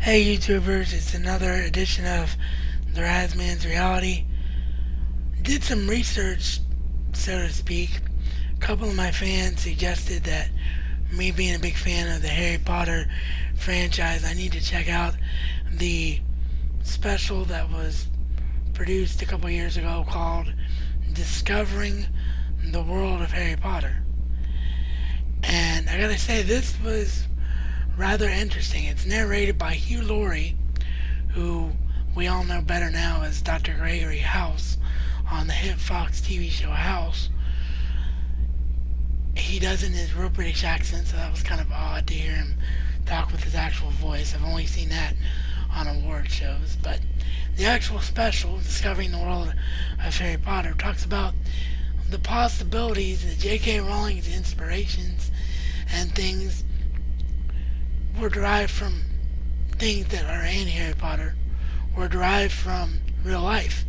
Hey YouTubers, it's another edition of the RazMansReality. Did some research, so to speak. A couple of my fans suggested that me being a big fan of the Harry Potter franchise, I need to check out the special that was produced a couple years ago called Discovering the World of Harry Potter. And I gotta say, this was rather interesting. It's narrated by Hugh Laurie, who we all know better now as Dr. Gregory House on the hit Fox TV show House. He does it in his real British accent, so that was kind of odd to hear him talk with his actual voice. I've only seen that on award shows. But the actual special, Discovering the World of Harry Potter, talks about the possibilities that J.K. Rowling's inspirations and things were derived from things that are in Harry Potter, were derived from real life.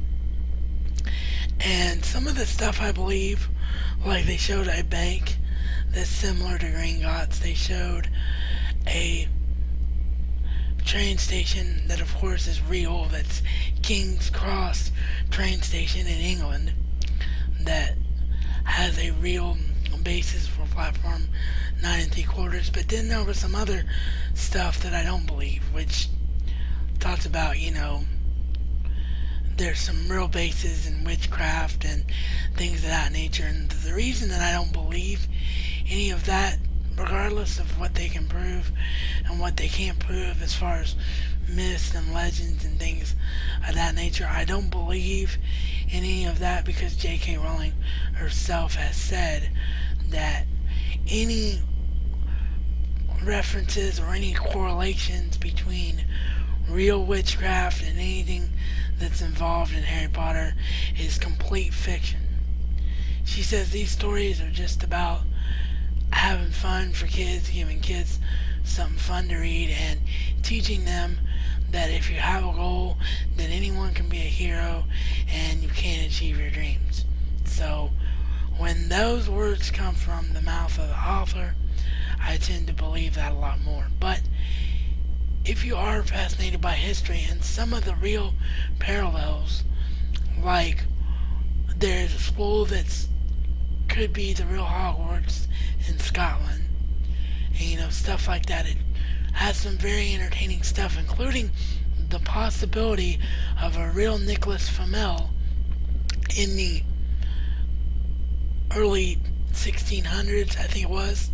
And some of the stuff, I believe, like they showed a bank that's similar to Gringotts. They showed a train station that of course is real, that's King's Cross train station in England, that has a real basis for platform 9 3/4. But then there was some other stuff that I don't believe, which talks about, there's some real bases in witchcraft and things of that nature. And the reason that I don't believe any of that, regardless of what they can prove and what they can't prove as far as myths and legends and things of that nature, I don't believe in any of that because J.K. Rowling herself has said that any references or any correlations between real witchcraft and anything that's involved in Harry Potter is complete fiction. She says these stories are just about having fun for kids, giving kids something fun to read, and teaching them that if you have a goal, that anyone can be a hero and you can achieve your dreams. So when those words come from the mouth of the author, I tend to believe that a lot more. But if you are fascinated by history and some of the real parallels, like there's a school that's could be the real Hogwarts in Scotland, and stuff like that. It has some very entertaining stuff, including the possibility of a real Nicholas Flamel in the early 1600s, I think it was,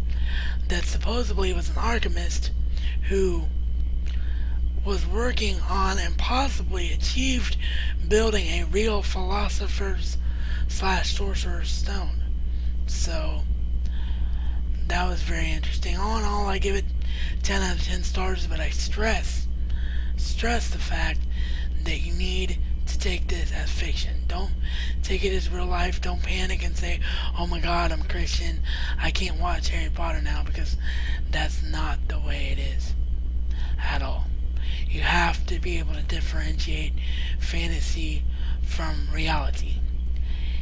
that supposedly was an alchemist who was working on and possibly achieved building a real philosopher's / sorcerer's stone. So that was very interesting. All in all, I give it 10 out of 10 stars, but I stress the fact that you need to take this as fiction. Don't take it as real life. Don't panic and say, oh my god, I'm Christian, I can't watch Harry Potter now, because that's not the way it is at all. You have to be able to differentiate fantasy from reality.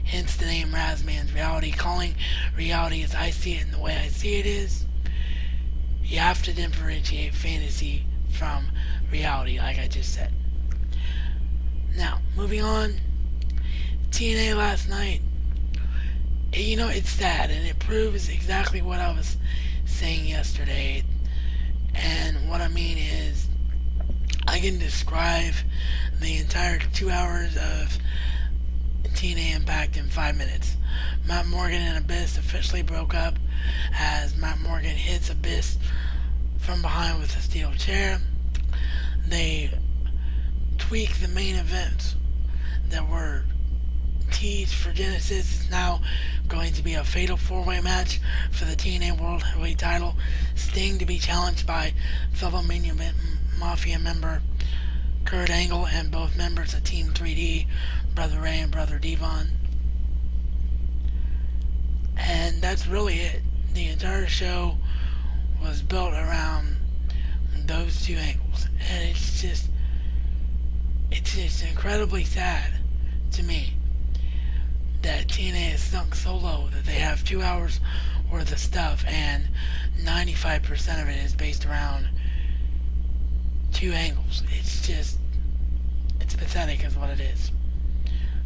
Hence the name RazMansReality. Calling reality as I see it and the way I see it is, you have to differentiate fantasy from reality, like I just said. Now, moving on, TNA last night, it's sad, and it proves exactly what I was saying yesterday. And what I mean is, I can describe the entire 2 hours of TNA Impact in 5 minutes. Matt Morgan and Abyss officially broke up as Matt Morgan hits Abyss from behind with a steel chair. They tweak the main events that were teased for Genesis. It's now going to be a fatal 4-way match for the TNA World Heavyweight title. Sting to be challenged by fellow Mafia member Kurt Angle and both members of Team 3D, Brother Ray and Brother Devon. And that's really it. The entire show was built around those two angles, and it's just incredibly sad to me that TNA has sunk so low that they have 2 hours worth of stuff and 95% of it is based around two angles. It's pathetic is what it is.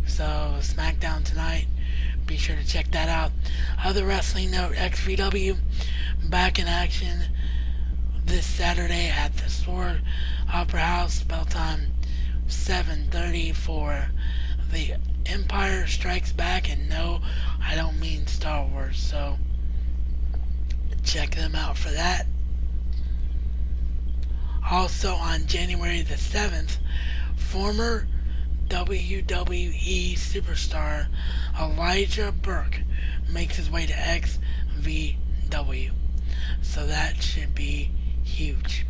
So, SmackDown tonight, be sure to check that out. Other wrestling note, XVW back in action this Saturday at the Sword Opera House. Bell time 7:30 for The Empire Strikes Back. And no, I don't mean Star Wars. So, check them out for that. Also on January the 7th, former WWE superstar Elijah Burke makes his way to XVW. So that should be huge.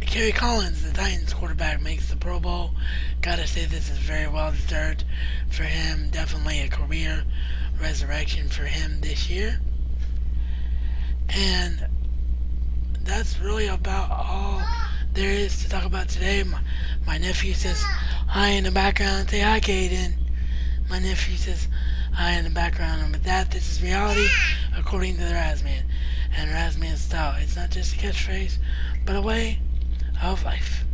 Kerry Collins, the Titans quarterback, makes the Pro Bowl. Gotta say this is very well deserved for him. Definitely a career resurrection for him this year. And that's really about all there is to talk about today. My nephew says hi in the background. Say hi, Caden. My nephew says hi in the background. And with that, this is reality according to the RazMan and RazMan style. It's not just a catchphrase, but a way of life.